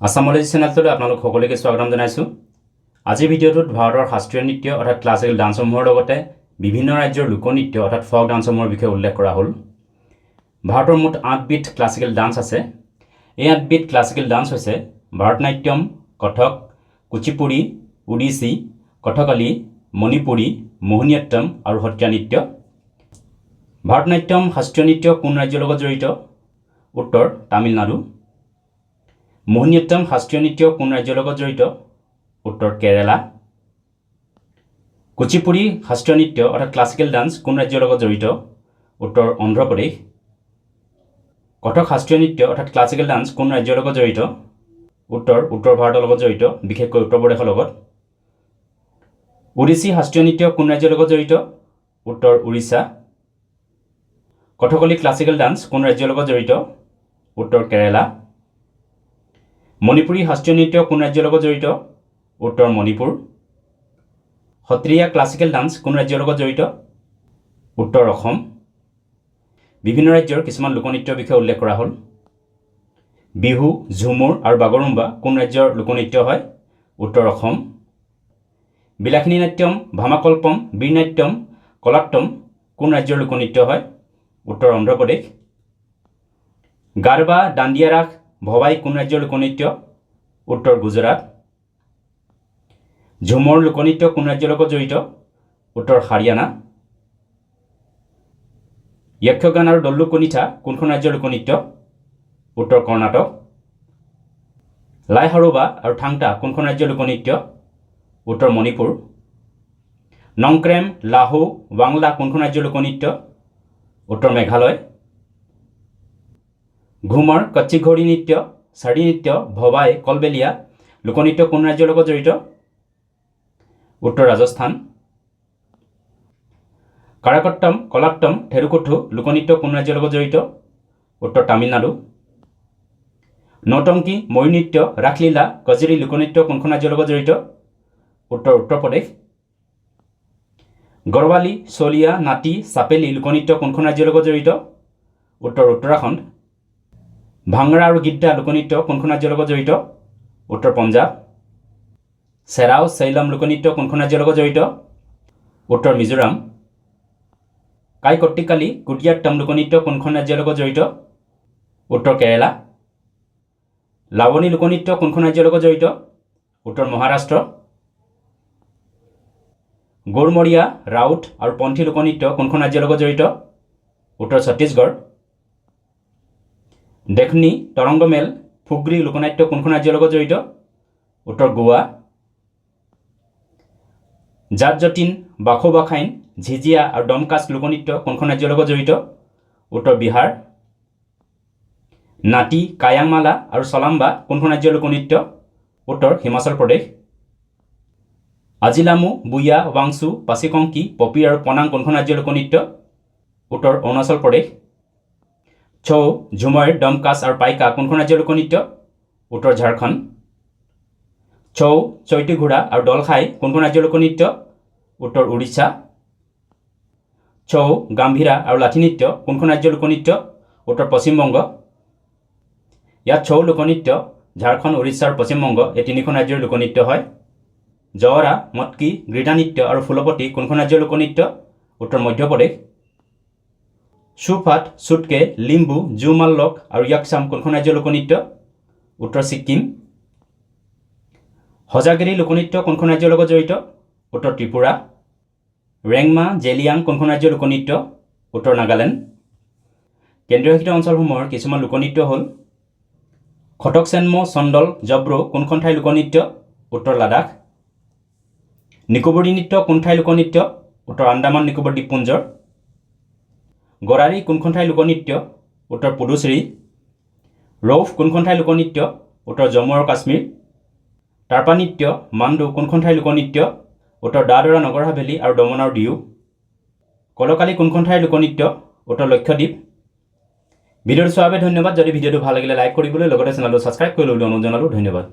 আসামলৈ চেনেলটোলৈ আপোনালোক সকলোকে স্বাগতম জনাইছোঁ। আজিৰ ভিডিঅ'টোত ভাৰতৰ শাস্ত্ৰীয় নৃত্য অৰ্থাৎ ক্লাছিকেল ডান্সসমূহৰ লগতে বিভিন্ন ৰাজ্যৰ লোকনৃত্য অৰ্থাৎ ফক ডান্সসমূহৰ বিষয়ে উল্লেখ কৰা হ'ল। ভাৰতৰ মুঠ 8বিধ ক্লাছিকেল ডান্স আছে। এই 8বিধ ক্লাছিকেল ডান্স হৈছে ভাৰতনাট্যম, কথক, কুচিপুড়ি, ওড়িশী, কথকলী, মণিপুৰী, মোহিনীঅট্টম আৰু সত্ৰীয়া নৃত্য। ভাৰতনাট্যম শাস্ত্ৰীয় নৃত্য কোন ৰাজ্যৰ লগত জড়িত? উত্তৰ তামিলনাডু। মোহিনীঅট্টম শাস্ত্ৰীয় নৃত্য কোন ৰাজ্যৰ লগত জড়িত? উত্তৰ কেৰালা। কুচিপুড়ি শাস্ত্ৰীয় নৃত্য অৰ্থাৎ ক্লাছিকেল ডান্স কোন ৰাজ্যৰ লগত জড়িত? উত্তৰ অন্ধ্ৰপ্ৰদেশ। কথক শাস্ত্ৰীয় নৃত্য অৰ্থাৎ ক্লাছিকেল ডান্স কোন ৰাজ্যৰ লগত জড়িত? উত্তৰ ভাৰতৰ লগত জড়িত, বিশেষকৈ উত্তৰ প্ৰদেশৰ লগত। ওড়িশী শাস্ত্ৰীয় নৃত্য কোন ৰাজ্যৰ লগত জড়িত? উত্তৰ উৰিষ্যা। কথকলী ক্লাছিকেল ডান্স কোন ৰাজ্যৰ লগত জড়িত? উত্তৰ কেৰালা। মণিপুৰী শাস্ত্ৰীয় নৃত্য কোন ৰাজ্যৰ লগত জড়িত? উত্তৰ মণিপুৰ। সত্ৰীয়া ক্লাছিকেল ডান্স কোন ৰাজ্যৰ লগত জড়িত? উত্তৰ অসম। বিভিন্ন ৰাজ্যৰ কিছুমান লোকনৃত্যৰ বিষয়ে উল্লেখ কৰা হ'ল। বিহু, ঝুমুৰ আৰু বাগৰুম্বা কোন ৰাজ্যৰ লোকনৃত্য হয়? উত্তৰ অসম। বিলাসিনী নাট্যম, ভামাকল্পম, বীৰনাট্যম, কলাট্টম কোন ৰাজ্যৰ লোকনৃত্য হয়? উত্তৰ অন্ধ্ৰপ্ৰদেশ। গাৰবা, দাণ্ডিয়া ৰাস, ভৱাই কোন ৰাজ্যৰ লোকনৃত্য? উত্তৰ গুজৰাট। ঝুমৰ লোকনৃত্য কোন ৰাজ্যৰ লগত জড়িত? উত্তৰ হাৰিয়ানা। যক্ষগান আৰু দল্লুকুনিঠা কোনখন ৰাজ্যৰ লোকনৃত্য? উত্তৰ কৰ্ণাটক। লাই হাৰোবা আৰু থাংটা কোনখন ৰাজ্যৰ লোকনৃত্য? উত্তৰ মণিপুৰ। নংক্ৰেম, লাহু, বাংলা কোনখন ৰাজ্যৰ লোকনৃত্য? উত্তৰ মেঘালয়। ঘুমৰ, কচ্চি ঘোৰী নৃত্য, চাৰী নৃত্য, ভৱাই, কলবেলিয়া লোকনৃত্য কোন ৰাজ্যৰ লগত জড়িত? উত্তৰ ৰাজস্থান। কাৰাকট্টম, কলাট্টম, থেৰুকুথু লোকনৃত্য কোন ৰাজ্যৰ লগত জড়িত? উত্তৰ তামিলনাডু। নৌটংকী, ময়ূৰ নৃত্য, ৰাসলীলা, কজৰী লোকনৃত্য কোনখন ৰাজ্যৰ লগত জড়িত? উত্তৰ প্ৰদেশ। গড়ৱালী, চলিয়া, নাটী, চাপেলী লোকনৃত্য কোনখন ৰাজ্যৰ লগত জড়িত? উত্তৰাখণ্ড। ভাংৰা আৰু গিদ্দা লোকনৃত্য কোনখন ৰাজ্যৰ লগত জড়িত? উত্তৰ পঞ্জাৱ। চেৰাও, চেইলম লোকনৃত্য কোনখন ৰাজ্যৰ লগত জড়িত? উত্তৰ মিজোৰাম। কাইকট্টিকালী, কুটিয়াট্টম লোকনৃত্য কোনখন ৰাজ্যৰ লগত জড়িত? উত্তৰ কেৰালা। লাৱনী লোকনৃত্য কোনখন ৰাজ্যৰ লগত জড়িত? উত্তৰ মহাৰাষ্ট্ৰ। গৌৰমৰীয়া, ৰাউত আৰু পন্থী লোকনৃত্য কোনখন ৰাজ্যৰ লগত জড়িত? উত্তৰ ছত্তীশগড়। দেখনি, তৰংগমেল, ফুগ্ৰী লোকনাট্য কোনখন ৰাজ্যৰ লগত জড়িত? উত্তৰ গোৱা। জাত জটিন, বাখৌ বাখাইন, ঝিজিয়া আৰু ডমকাচ লোকনৃত্য কোনখন ৰাজ্যৰ লগত জড়িত? উত্তৰ বিহাৰ। নাটী, কায়াংমালা আৰু চলাম্বা কোনখন ৰাজ্যৰ লোকনৃত্য? উত্তৰ হিমাচল প্ৰদেশ। আজিলামু, বুয়া, ৱাংচু, পাচিকংকি, পপি আৰু পনাং কোনখন ৰাজ্যৰ লোকনৃত্য? উত্তৰ অৰুণাচল প্ৰদেশ। ছৌ, ঝুমৰ, ডমকাচ আৰু পাইকা কোনখন ৰাজ্যৰ লোকনৃত্য? উত্তৰ ঝাৰখণ্ড। ছৌ, চৈতি ঘোঁৰা আৰু দলখাই কোনখন ৰাজ্যৰ লোকনৃত্য? উত্তৰ উৰিষ্যা। ছৌ, গাম্ভীৰা আৰু লাঠি নৃত্য কোনখন ৰাজ্যৰ লোকনৃত্য? উত্তৰ পশ্চিমবংগ। ইয়াত ছৌ লোকনৃত্য ঝাৰখণ্ড, উৰিষ্যা আৰু পশ্চিমবংগ এই তিনিখন ৰাজ্যৰ লোকনৃত্য হয়। জৱৰা, মটকি, গৃধা নৃত্য আৰু ফুলপতি কোনখন ৰাজ্যৰ লোকনৃত্য? উত্তৰ মধ্যপ্ৰদেশ। সুফাট, চুটকে, লিম্বু, জুমাল্লক আৰু য়াকচাম কোনখন ৰাজ্যৰ লোকনৃত্য? উত্তৰ ছিক্কিম। হজাগিৰি লোকনৃত্য কোনখন ৰাজ্যৰ লগত জড়িত? উত্তৰ ত্ৰিপুৰা। ৰেংমা, জেলিয়াং কোনখন ৰাজ্যৰ লোকনৃত্য? উত্তৰ নাগালেণ্ড। কেন্দ্ৰীয় শাসিত অঞ্চলসমূহৰ কিছুমান লোকনৃত্য হ'ল খটকচেনমো, চণ্ডল, জব্ৰু কোনখন ঠাইৰ লোকনৃত্য? উত্তৰ লাডাখ। নিকোবৰী নৃত্য কোন ঠাইৰ লোকনৃত্য? উত্তৰ আন্দামান নিকোবৰ দ্বীপপুঞ্জৰ। গৰাৰী কোনখন ঠাইৰ লোকনৃত্য? উত্তৰ পুডুচেৰী। ৰৌফ কোনখন ঠাইৰ লোকনৃত্য? উত্তৰ জম্মু আৰু কাশ্মীৰ। টাৰ্পা নৃত্য, মাণ্ডু কোনখন ঠাইৰ লোকনৃত্য? উত্তৰ দাদৰা, নগৰ হাভেলী আৰু দমন আৰু দিউ। কলকালী কোনখন ঠাইৰ লোকনৃত্য? উত্তৰ লক্ষদ্বীপ। ভিডিঅ'টো চোৱাৰ বাবে ধন্যবাদ। যদি ভিডিঅ'টো ভাল লাগিলে লাইক কৰিবলৈ লগতে চেনেলটো ছাবস্ক্ৰাইব কৰি ল'বলৈ অনুৰোধ জনালোঁ। ধন্যবাদ।